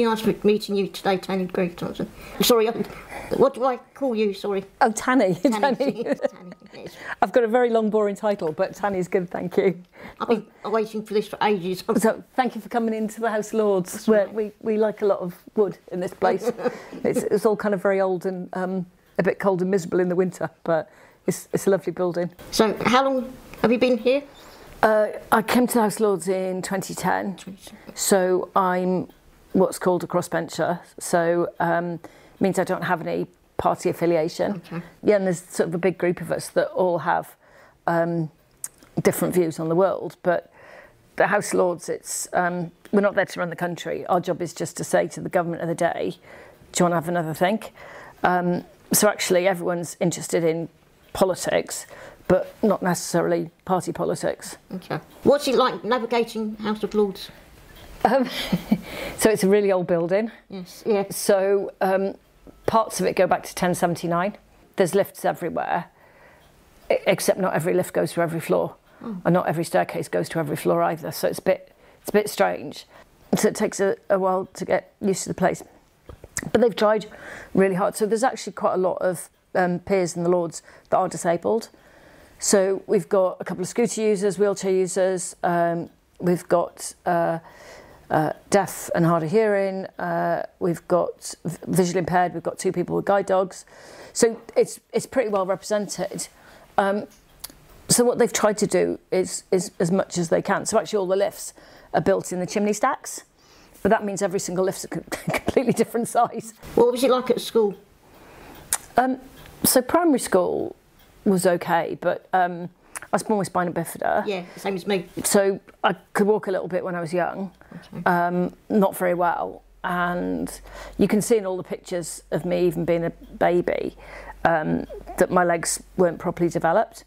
really nice meeting you today, Tanni Grey Thompson. Sorry, what do I call you? Sorry. Oh, Tanni. Tanni. Yes. I've got a very long, boring title, but Tanni's good, thank you. I've been waiting for this for ages. So thank you for coming into the House of Lords, where we like a lot of wood in this place. It's all kind of very old and a bit cold and miserable in the winter, but it's a lovely building. So how long have you been here? I came to the House of Lords in 2010, so I'm what's called a crossbencher, so means I don't have any party affiliation. Okay. Yeah, and there's sort of a big group of us that all have different views on the world, but the House of Lords, it's we're not there to run the country. Our job is just to say to the government of the day, do you want to have another think? So actually everyone's interested in politics, but not necessarily party politics. Okay. What's it like navigating House of Lords? So it's a really old building. Yes. Yeah. So parts of it go back to 1079. There's lifts everywhere, except not every lift goes to every floor, and not every staircase goes to every floor either. So it's a bit strange. So it takes a while to get used to the place. But they've tried really hard. So there's actually quite a lot of peers in the Lords that are disabled. So we've got a couple of scooter users, wheelchair users. We've got deaf and hard of hearing. We've got visually impaired. We've got 2 people with guide dogs. So it's pretty well represented. So what they've tried to do is as much as they can. So actually all the lifts are built in the chimney stacks, but that means every single lift's a completely different size. What was it like at school? So primary school was okay, but I was born with spina bifida. Yeah, same as me. So I could walk a little bit when I was young, okay. Not very well. And you can see in all the pictures of me even being a baby that my legs weren't properly developed,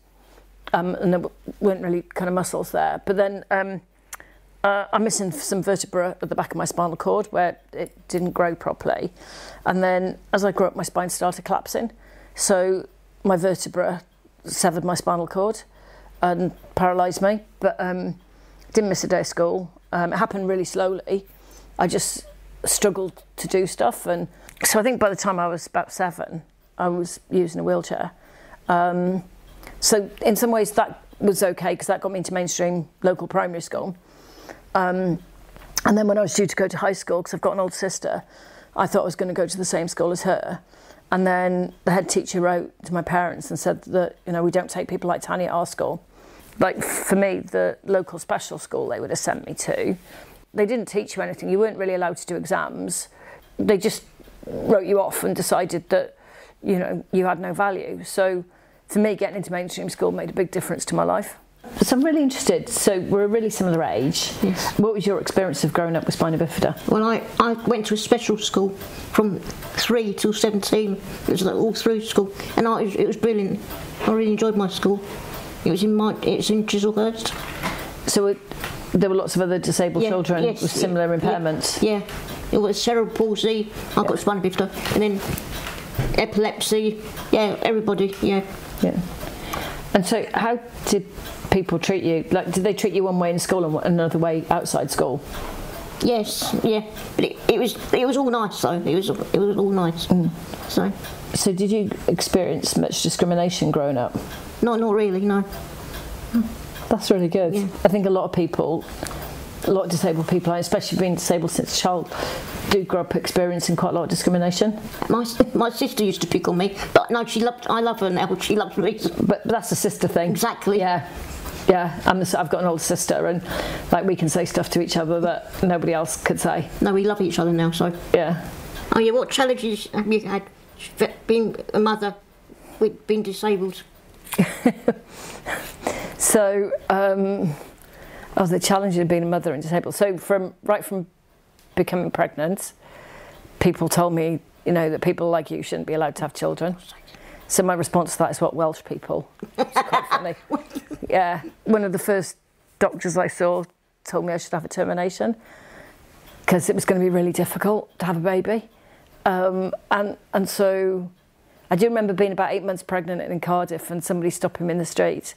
and there weren't really kind of muscles there. But then I'm missing some vertebra at the back of my spinal cord where it didn't grow properly. And then as I grew up, my spine started collapsing. So my vertebra severed my spinal cord and paralysed me, but didn't miss a day of school. It happened really slowly. I just struggled to do stuff, and so I think by the time I was about 7, I was using a wheelchair. So in some ways that was okay because that got me into mainstream local primary school. And then when I was due to go to high school, because I've got an older sister, I thought I was going to go to the same school as her. And then the head teacher wrote to my parents and said that, you know, we don't take people like Tanni at our school. Like for me, the local special school they would have sent me to, they didn't teach you anything. You weren't really allowed to do exams. They just wrote you off and decided that, you know, you had no value. So for me, getting into mainstream school made a big difference to my life. So I'm really interested. So we're a really similar age. Yes. What was your experience of growing up with spina bifida? Well, I went to a special school from 3 till 17. It was like all through school, and it was brilliant. I really enjoyed my school. It's in Chislehurst. So there were lots of other disabled children with similar impairments. Yeah. It was cerebral palsy. I got spina bifida, and then epilepsy. Yeah, everybody. Yeah. Yeah. And so, how did people treat you? Like, did they treat you one way in school and another way outside school? Yes, yeah. But it was all nice though. It was all nice. So did you experience much discrimination growing up? Not really, no. That's really good. Yeah. I think a lot of disabled people, especially being disabled since a child, do grow up experiencing quite a lot of discrimination. My sister used to pick on me, but no, I love her now. She loves me. But that's a sister thing. Exactly. Yeah. Yeah, I've got an older sister, and like we can say stuff to each other that nobody else could say. No, we love each other now. So yeah. Oh yeah, what challenges have you had being a mother with being disabled? So, the challenges of being a mother and disabled. So right from becoming pregnant, people told me, you know, that people like you shouldn't be allowed to have children. So my response to that is, what, Welsh people? It's quite funny. Yeah, one of the first doctors I saw told me I should have a termination because it was going to be really difficult to have a baby. And so I do remember being about 8 months pregnant in Cardiff and somebody stopped him in the street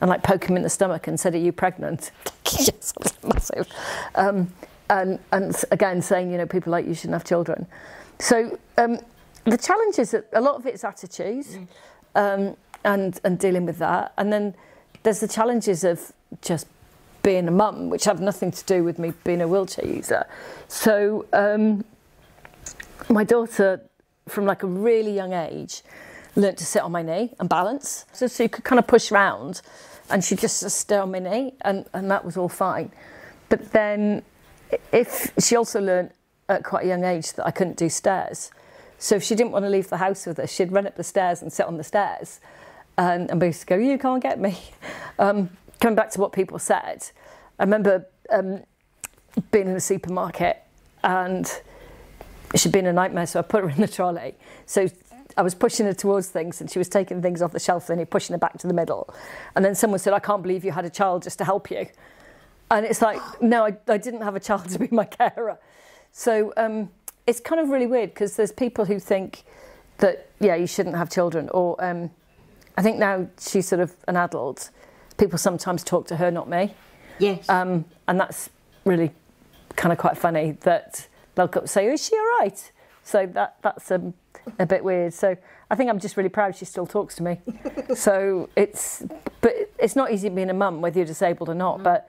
and like poke him in the stomach and said, "Are you pregnant?" Yes, it was massive. and again saying, you know, people like you shouldn't have children. So the challenge is that a lot of it's attitudes, and dealing with that, and then there's the challenges of just being a mum, which have nothing to do with me being a wheelchair user. So my daughter, from like a really young age, learnt to sit on my knee and balance. So you could kind of push round and she'd just stay on my knee, and that was all fine. But then if she also learnt at quite a young age that I couldn't do stairs. So if she didn't want to leave the house with us, she'd run up the stairs and sit on the stairs and basically go, you can't get me. Coming back to what people said, I remember being in a supermarket and she'd been a nightmare, so I put her in the trolley. So I was pushing her towards things and she was taking things off the shelf and pushing her back to the middle. And then someone said, I can't believe you had a child just to help you. And it's like, no, I didn't have a child to be my carer. So it's kind of really weird because there's people who think that, yeah, you shouldn't have children. Or I think now she's sort of an adult, people sometimes talk to her, not me. Yes. And that's really kind of quite funny that they'll say, is she all right? So that's a bit weird. So I think I'm just really proud she still talks to me. So but it's not easy being a mum, whether you're disabled or not. But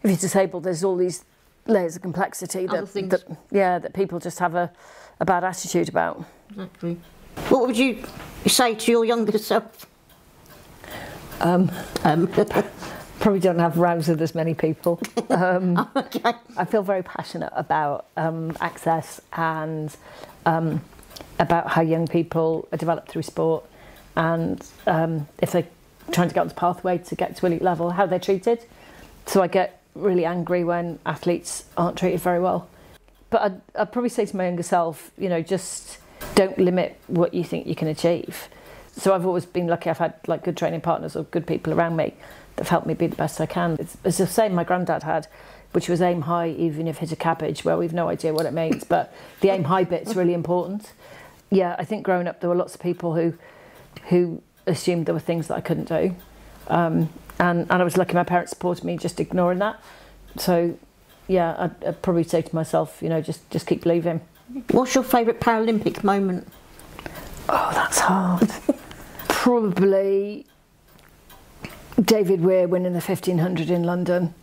if you're disabled, there's all these layers of complexity that people just have a bad attitude about. Exactly. What would you say to your younger self? Probably don't have rows with as many people. Okay. I feel very passionate about access and about how young people are developed through sport, and if they're trying to get on the pathway to get to elite level, how they're treated. So I get really angry when athletes aren't treated very well. But I'd probably say to my younger self, you know, just don't limit what you think you can achieve. So I've always been lucky. I've had like good training partners or good people around me that have helped me be the best I can. It's the same my granddad had, which was aim high even if hit a cabbage. Well, we've no idea what it means, but the aim high bit's really important. Yeah, I think growing up there were lots of people who assumed there were things that I couldn't do. And I was lucky my parents supported me just ignoring that. So yeah, I'd probably say to myself, you know, just keep believing. What's your favourite Paralympic moment? Oh, that's hard. Probably David Weir winning the 1500 in London,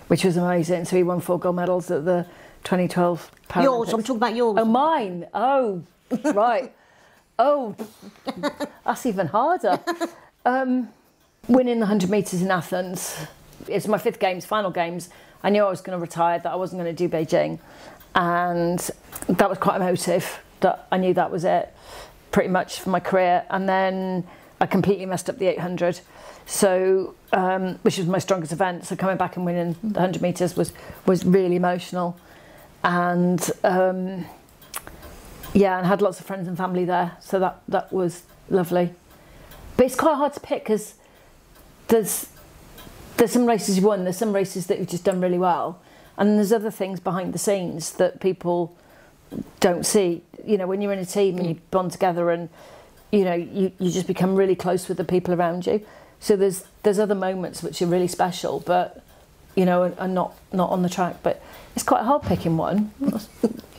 which was amazing. So he won 4 gold medals at the 2012 Paralympics. Yours, I'm talking about yours. Oh, mine. Oh, right. Oh, that's even harder. Winning the 100 metres in Athens. It's my 5th games, final games. I knew I was going to retire, that I wasn't going to do Beijing. And that was quite emotive, that I knew that was it pretty much for my career. And then I completely messed up the 800. So, which was my strongest event. So coming back and winning the 100 metres was really emotional. And yeah, and I had lots of friends and family there. So that was lovely. But it's quite hard to pick because there's some races you won, there's some races that you've just done really well, and there's other things behind the scenes that people don't see. You know, when you're in a team and you bond together, and you know you just become really close with the people around you. So there's other moments which are really special, but you know, are not on the track. But it's quite hard picking one.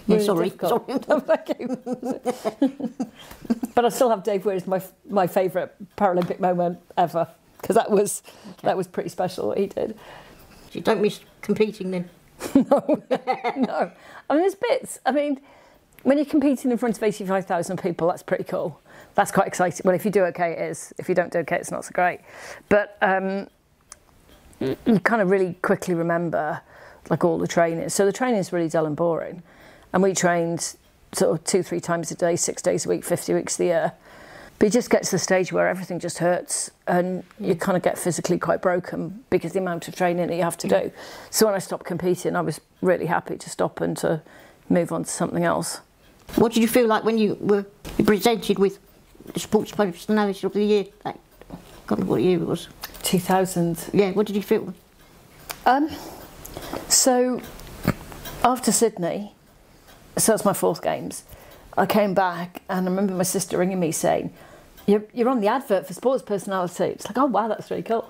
Really sorry. No, thank you. But I still have Dave Weir as my favourite Paralympic moment ever, because that was pretty special what he did. You don't miss competing then? No, no. I mean, there's bits. I mean, when you're competing in front of 85,000 people, that's pretty cool. That's quite exciting. Well, if you do okay, it is. If you don't do okay, it's not so great. But you kind of really quickly remember like all the training. So the training is really dull and boring. And we trained sort of 2-3 times a day, 6 days a week, 50 weeks of the year. But you just get to the stage where everything just hurts and you kind of get physically quite broken because the amount of training that you have to do. So when I stopped competing, I was really happy to stop and to move on to something else. What did you feel like when you were presented with the Sports Personality of the Year? I can't remember what year it was. 2000. Yeah, what did you feel? So after Sydney, so that's my 4th games, I came back and I remember my sister ringing me saying, you're on the advert for Sports Personality. It's like, oh wow, that's really cool.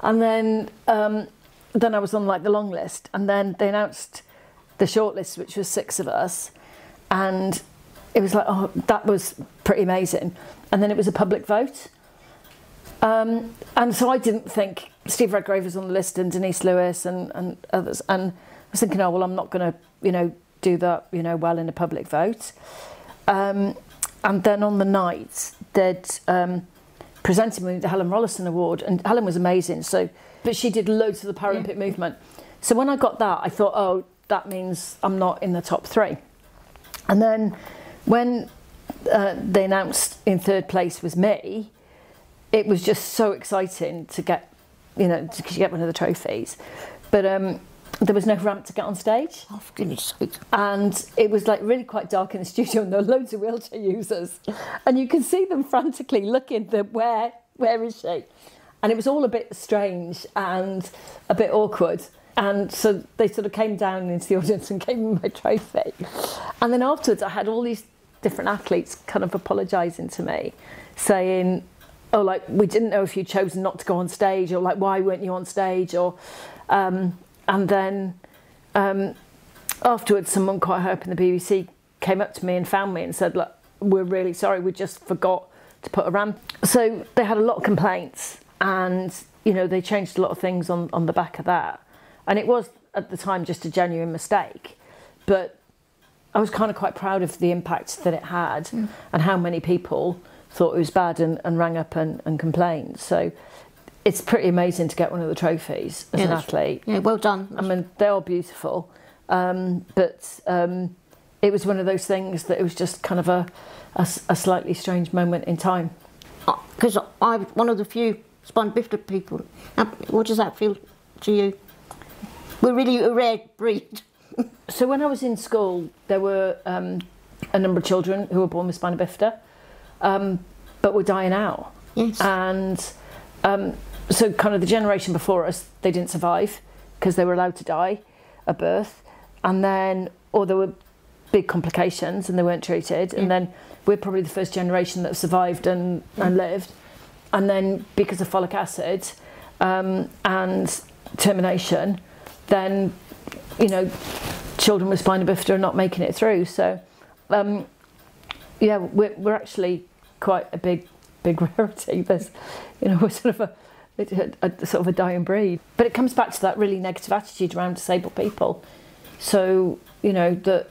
And then I was on like the long list, and then they announced the shortlist, which was 6 of us, and it was like, oh, that was pretty amazing. And then it was a public vote. And so I didn't think Steve Redgrave was on the list and Denise Lewis and others. And I was thinking, oh, well, I'm not going to, do that, well in a public vote. And then on the night, they'd presented me the Helen Rollison Award, and Helen was amazing. But she did loads of the Paralympic movement. So when I got that, I thought, oh, that means I'm not in the top 3. And then when they announced in 3rd place was me, it was just so exciting to get, to get one of the trophies. But there was no ramp to get on stage. Oh, for goodness sake. And it was like really quite dark in the studio, and there were loads of wheelchair users. And you can see them frantically looking, where is she? And it was all a bit strange and a bit awkward. And so they sort of came down into the audience and gave me my trophy. And then afterwards, I had all these different athletes kind of apologising to me, saying, oh, like, we didn't know if you'd chosen not to go on stage, or like, why weren't you on stage? Or, and then afterwards, someone quite high up in the BBC came up to me and found me and said, look, we're really sorry, we just forgot to put a ramp. So they had a lot of complaints, and, they changed a lot of things on the back of that. And it was, at the time, just a genuine mistake. But I was kind of quite proud of the impact that it had, and how many people thought it was bad and rang up and complained. So it's pretty amazing to get one of the trophies as an athlete. Yeah, well done. I mean, they are beautiful. But it was one of those things that it was just kind of a slightly strange moment in time. Because I'm one of the few spina bifida people. Now, what does that feel to you? We're really a rare breed. So when I was in school, there were a number of children who were born with spina bifida, but were dying out. Yes. And so kind of the generation before us, they didn't survive because they were allowed to die at birth. And then, or there were big complications and they weren't treated. And then we're probably the first generation that survived and lived. And then because of folic acid and termination, then, children with spina bifida are not making it through. So, we're actually quite a big rarity. There's, we're sort of a dying breed. But it comes back to that really negative attitude around disabled people. So, that,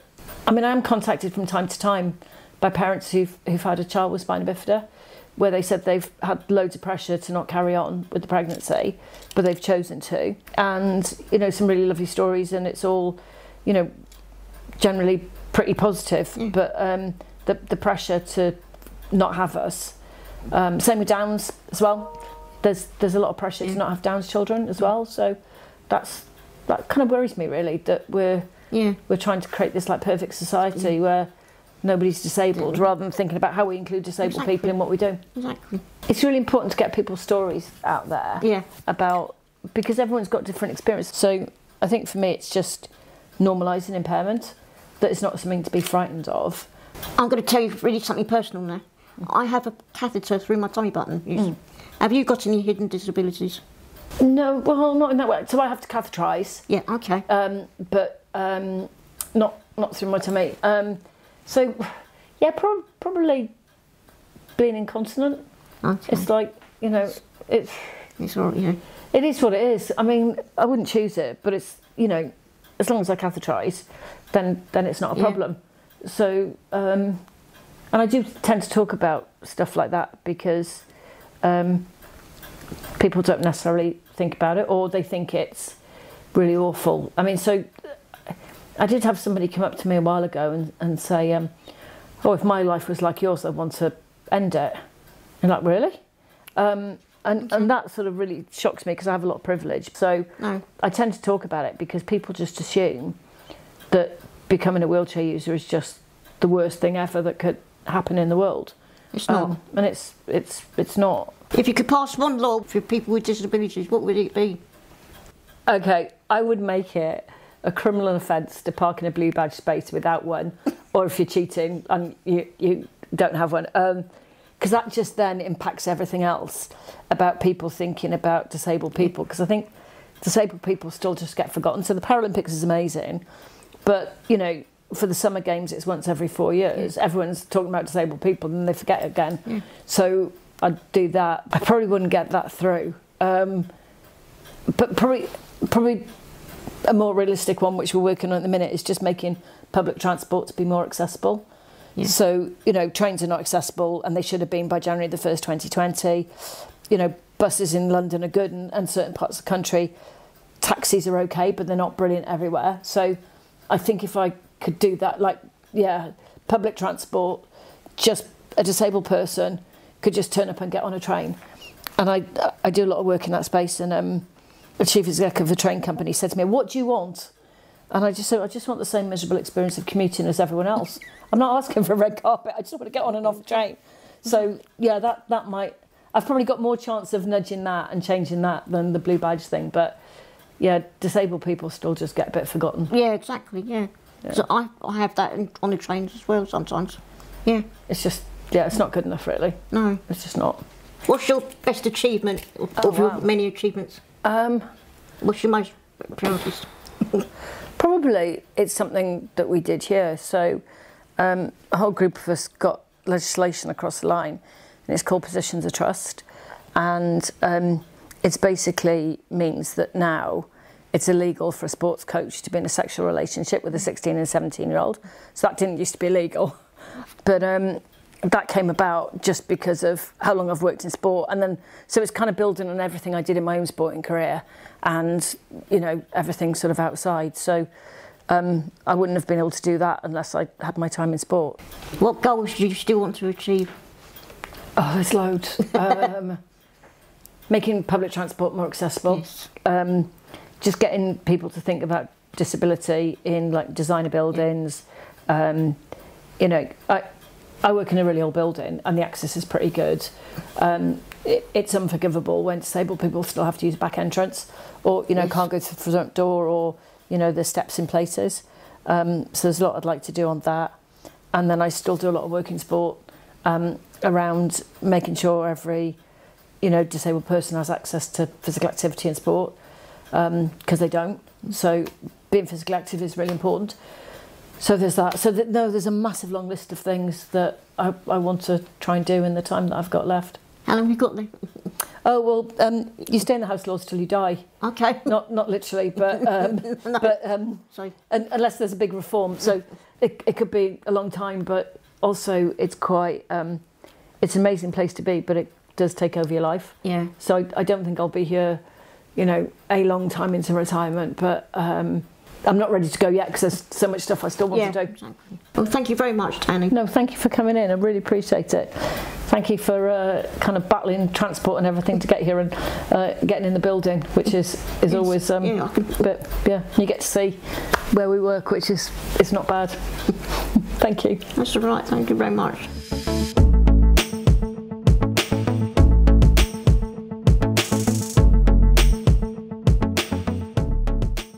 I am contacted from time to time by parents who've had a child with spina bifida, where they said they've had loads of pressure to not carry on with the pregnancy, but they've chosen to. And, some really lovely stories, and it's all, generally pretty positive. But the pressure to not have us. Same with Downs as well. There's a lot of pressure to not have Downs children as well. So that kind of worries me, really, that we're trying to create this like perfect society where nobody's disabled, rather than thinking about how we include disabled people in what we do. Exactly. It's really important to get people's stories out there about, because everyone's got different experiences. So I think for me it's just normalising impairment, that it's not something to be frightened of. I'm going to tell you really something personal now. I have a catheter through my tummy button. Have you got any hidden disabilities? No, well, not in that way. So I have to catheterise. Yeah, okay. But not through my tummy. So, yeah, probably being incontinent. Okay. It's like, it's all right, it is what it is. I wouldn't choose it, but it's, as long as I catheterise, then it's not a problem. So, and I do tend to talk about stuff like that because people don't necessarily think about it, or they think it's really awful. So I did have somebody come up to me a while ago and say, oh, if my life was like yours, I'd want to end it. And like, really? And that sort of really shocks me because I have a lot of privilege. So I tend to talk about it because people just assume that becoming a wheelchair user is just the worst thing ever that could happen in the world. It's not. And it's not. If you could pass one law for people with disabilities, what would it be? Okay, I would make it a criminal offence to park in a blue badge space without one, or if you're cheating and you don't have one, because that just then impacts everything else about people thinking about disabled people, because I think disabled people still just get forgotten. So the Paralympics is amazing, But, you know, for the summer games, it's once every 4 years. Everyone's talking about disabled people, and they forget again. So I'd do that. I probably wouldn't get that through. But probably a more realistic one, which we're working on at the minute, is just making public transport to be more accessible. So, you know, trains are not accessible, and they should have been by January the 1st, 2020. You know, buses in London are good, and certain parts of the country. Taxis are okay, but they're not brilliant everywhere. So I think if I could do that, like, public transport, just a disabled person could just turn up and get on a train. And I do a lot of work in that space, and the chief executive of the train company said to me, "What do you want?" And I just said, "I just want the same miserable experience of commuting as everyone else. I'm not asking for a red carpet, I just want to get on and off the train." So yeah, that might, I've probably got more chance of nudging that and changing that than the blue badge thing. But yeah, disabled people still just get a bit forgotten. Yeah, exactly, yeah. So I have that on the trains as well sometimes. Yeah. It's just, it's not good enough really. No. It's just not. What's your best achievement of your many achievements? What's your most proudest? Probably it's something that we did here. So a whole group of us got legislation across the line, and it's called Positions of Trust. And it basically means that now it's illegal for a sports coach to be in a sexual relationship with a 16 and 17-year-old. So that didn't used to be illegal. But that came about just because of how long I've worked in sport. And then, so it's kind of building on everything I did in my own sporting career and, you know, everything sort of outside. So I wouldn't have been able to do that unless I had my time in sport. What goals do you still want to achieve? Oh, there's loads. Making public transport more accessible. Yes. Just getting people to think about disability in like designer buildings. You know, I work in a really old building and the access is pretty good. It's unforgivable when disabled people still have to use a back entrance, or, you know, can't go through the front door, or, you know, there's steps in places. So there's a lot I'd like to do on that. And then I still do a lot of work in sport around making sure every, you know, disabled person has access to physical activity and sport, because they don't. So being physically active is really important. So there's that. So there's a massive long list of things that I want to try and do in the time that I've got left. How long have you got then? Oh, well, you stay in the House of Lords till you die. Okay. Not literally, but no. Sorry. Unless there's a big reform. So it could be a long time, but also it's quite it's an amazing place to be, but it does take over your life. Yeah. So I don't think I'll be here, you know, a long time into retirement, but I'm not ready to go yet because there's so much stuff I still want to do. Exactly. Well, thank you very much, Tanni. No, thank you for coming in. I really appreciate it. Thank you for kind of battling transport and everything to get here and getting in the building, which is always but yeah, you get to see where we work, which is not bad. Thank you. That's all right. Thank you very much.